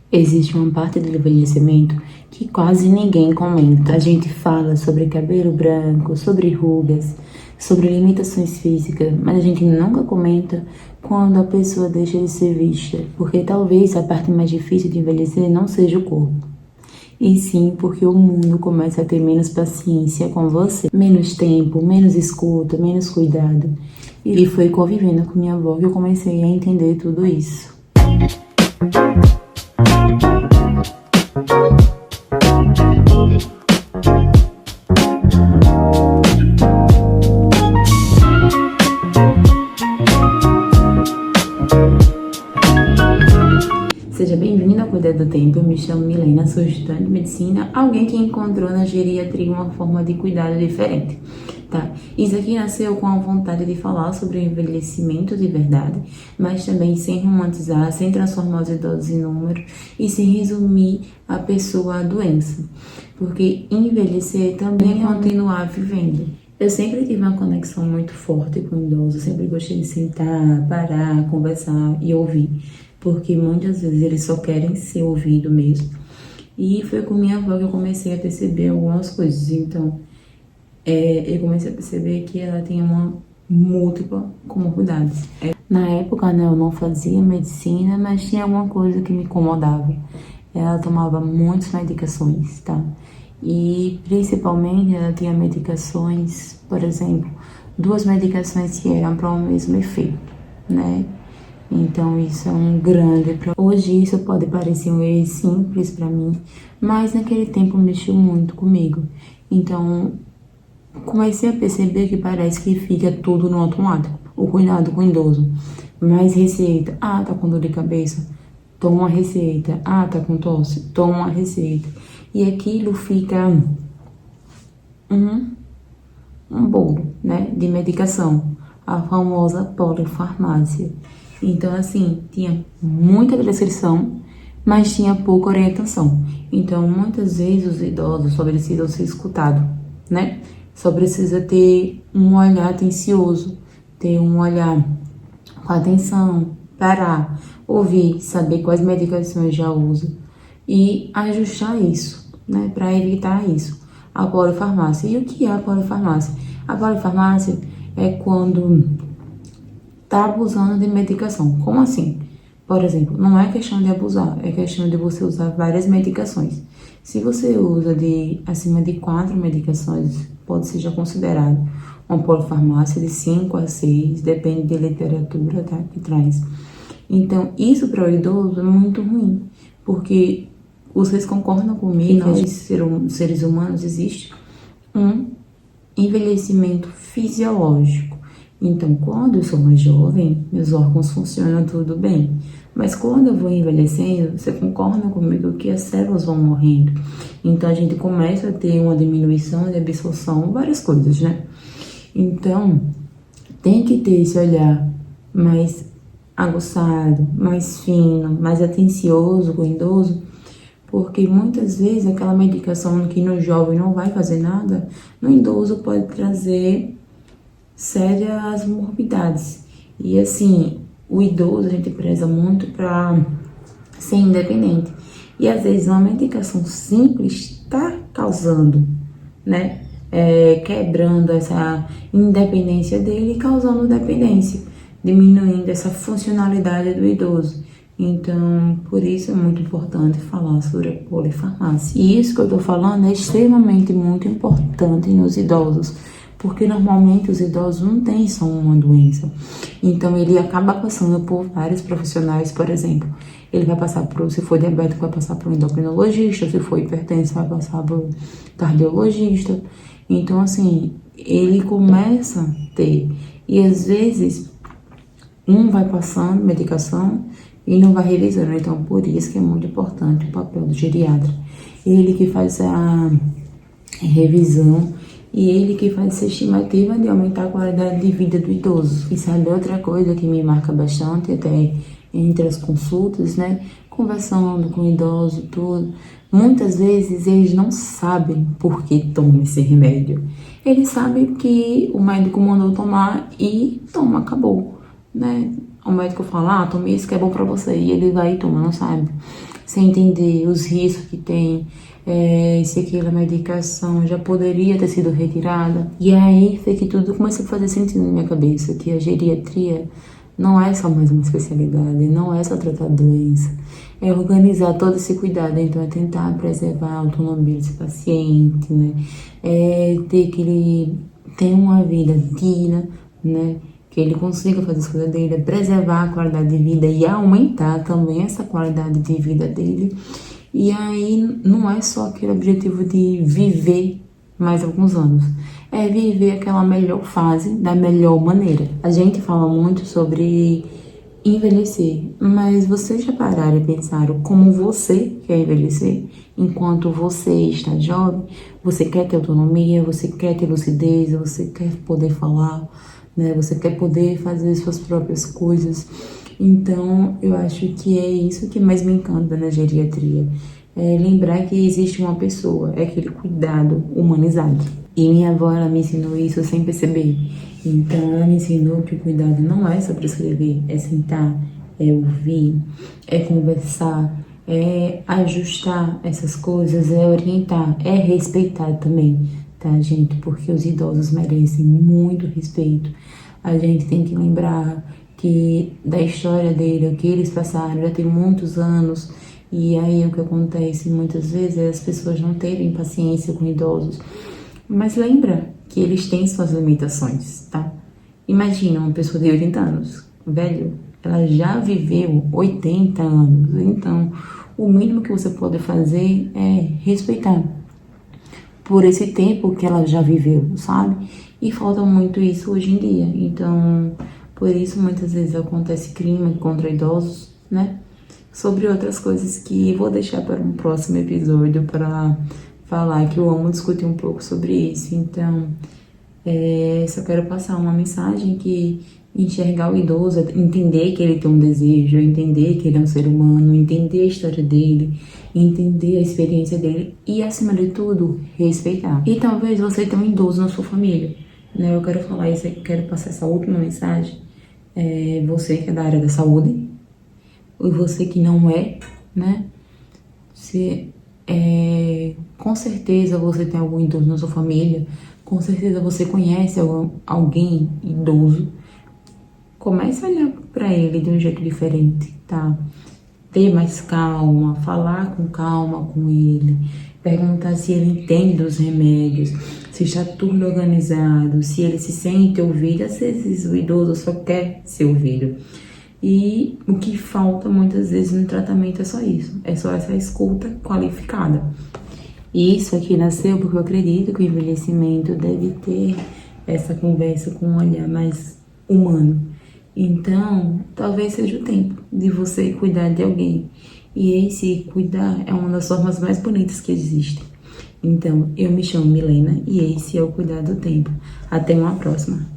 Existe uma parte do envelhecimento que quase ninguém comenta. A gente fala sobre cabelo branco, sobre rugas, sobre limitações físicas, mas a gente nunca comenta quando a pessoa deixa de ser vista, porque talvez a parte mais difícil de envelhecer não seja o corpo, e sim porque o mundo começa a ter menos paciência com você, menos tempo, menos escuta, menos cuidado. E foi convivendo com minha avó que eu comecei a entender tudo isso. Seja bem-vindo ao Cuidar do Tempo. Eu me chamo Milena, sou estudante de medicina, alguém que encontrou na geriatria uma forma de cuidado diferente, tá? Isso aqui nasceu com a vontade de falar sobre o envelhecimento de verdade, mas também sem romantizar, sem transformar os idosos em números e sem resumir a pessoa à doença, porque envelhecer também é continuar vivendo. Eu sempre tive uma conexão muito forte com idosos, sempre gostei de sentar, parar, conversar e ouvir, porque muitas vezes eles só querem ser ouvidos mesmo. E foi com minha avó que eu comecei a perceber algumas coisas. Então, eu comecei a perceber que ela tinha uma múltipla comorbidades. Na época, né, eu não fazia medicina, mas tinha alguma coisa que me incomodava. Ela tomava muitas medicações, tá? E principalmente ela tinha medicações, por exemplo, 2 medicações que eram para o mesmo efeito, né? Então isso é um grande problema. Hoje isso pode parecer um erro simples para mim, mas naquele tempo mexeu muito comigo. Então comecei a perceber que parece que fica tudo no automático, o cuidado com o idoso. Mais receita, tá com dor de cabeça, toma uma receita, tá com tosse, toma uma receita. E aquilo fica um bolo, né, de medicação, a famosa polifarmácia. Então, assim, tinha muita prescrição, mas tinha pouca orientação. Então, muitas vezes os idosos só precisam ser escutados, né? Só precisa ter um olhar atencioso, ter um olhar com atenção, parar, ouvir, saber quais medicações já usa e ajustar isso, né? Para evitar isso. A polifarmácia. E o que é a polifarmácia? A polifarmácia é quando tá abusando de medicação. Como assim? Por exemplo, não é questão de abusar, é questão de você usar várias medicações. Se você usa acima de 4 medicações, pode ser já considerado uma polifarmácia de 5 a 6, depende da literatura, tá, que traz. Então, isso para o idoso é muito ruim, porque vocês concordam comigo que nós, seres humanos, existe um envelhecimento fisiológico. Então, quando eu sou mais jovem, meus órgãos funcionam tudo bem. Mas quando eu vou envelhecendo, você concorda comigo que as células vão morrendo. Então, a gente começa a ter uma diminuição de absorção, várias coisas, né? Então, tem que ter esse olhar mais aguçado, mais fino, mais atencioso com o idoso, porque muitas vezes aquela medicação que no jovem não vai fazer nada, no idoso pode trazer sérias morbidades. E assim, o idoso a gente preza muito para ser independente. E às vezes uma medicação simples está causando, né? Quebrando essa independência dele e causando dependência, diminuindo essa funcionalidade do idoso. Então, por isso é muito importante falar sobre a polifarmácia. E isso que eu tô falando é extremamente muito importante nos idosos, porque normalmente os idosos não têm só uma doença. Então, ele acaba passando por vários profissionais, por exemplo. Ele vai passar por, se for diabético, vai passar por um endocrinologista, se for hipertenso, vai passar por cardiologista. Então, assim, ele começa a ter. E às vezes, um vai passando medicação e não vai revisando. Então, por isso que é muito importante o papel do geriatra. Ele que faz a revisão e ele que faz essa estimativa de aumentar a qualidade de vida do idoso. E sabe outra coisa que me marca bastante, até entre as consultas, né? Conversando com o idoso, tudo. Muitas vezes eles não sabem por que tomam esse remédio. Eles sabem que o médico mandou tomar e toma, acabou, né? O médico fala, tome isso que é bom pra você. E ele vai e toma, não sabe. sem entender os riscos que tem, se aquela medicação já poderia ter sido retirada. E aí foi que tudo começou a fazer sentido na minha cabeça, que a geriatria não é só mais uma especialidade, não é só tratar a doença, é organizar todo esse cuidado, então é tentar preservar a autonomia desse paciente, né? É ter que ele tenha uma vida digna, né? Que ele consiga fazer as coisas dele, é preservar a qualidade de vida e aumentar também essa qualidade de vida dele. E aí não é só aquele objetivo de viver mais alguns anos, é viver aquela melhor fase da melhor maneira. A gente fala muito sobre envelhecer, mas vocês já pararam e pensaram como você quer envelhecer? Enquanto você está jovem, você quer ter autonomia, você quer ter lucidez, você quer poder falar, né? Você quer poder fazer suas próprias coisas. Então, eu acho que é isso que mais me encanta na geriatria. É lembrar que existe uma pessoa, é aquele cuidado humanizado. E minha avó, ela me ensinou isso sem perceber. Então, ela me ensinou que o cuidado não é só prescrever, é sentar, é ouvir, é conversar, é ajustar essas coisas, é orientar, é respeitar também, tá, gente? Porque os idosos merecem muito respeito. A gente tem que lembrar que da história dele, o que eles passaram, já tem muitos anos. E aí o que acontece muitas vezes é as pessoas não terem paciência com idosos. Mas lembra que eles têm suas limitações, tá? Imagina uma pessoa de 80 anos, velho, ela já viveu 80 anos. Então, o mínimo que você pode fazer é respeitar por esse tempo que ela já viveu, sabe? E falta muito isso hoje em dia. Então, por isso muitas vezes acontece crime contra idosos, né? Sobre outras coisas que vou deixar para um próximo episódio para falar, que eu amo discutir um pouco sobre isso. Então, só quero passar uma mensagem que enxergar o idoso, entender que ele tem um desejo, entender que ele é um ser humano, entender a história dele, entender a experiência dele e, acima de tudo, respeitar. E talvez você tenha um idoso na sua família, né? Eu quero falar isso, quero passar essa última mensagem. Você que é da área da saúde, e você que não é, né? Com certeza você tem algum idoso na sua família, com certeza você conhece alguém idoso. Comece a olhar para ele de um jeito diferente, tá? Ter mais calma, falar com calma com ele, perguntar se ele entende dos remédios, se está tudo organizado, se ele se sente ouvido. Às vezes o idoso só quer ser ouvido. E o que falta muitas vezes no tratamento é só isso, é só essa escuta qualificada. E isso aqui nasceu porque eu acredito que o envelhecimento deve ter essa conversa com um olhar mais humano. Então, talvez seja o tempo de você cuidar de alguém. E esse cuidar é uma das formas mais bonitas que existem. Então, eu me chamo Milena e esse é o Cuidar do Tempo. Até uma próxima.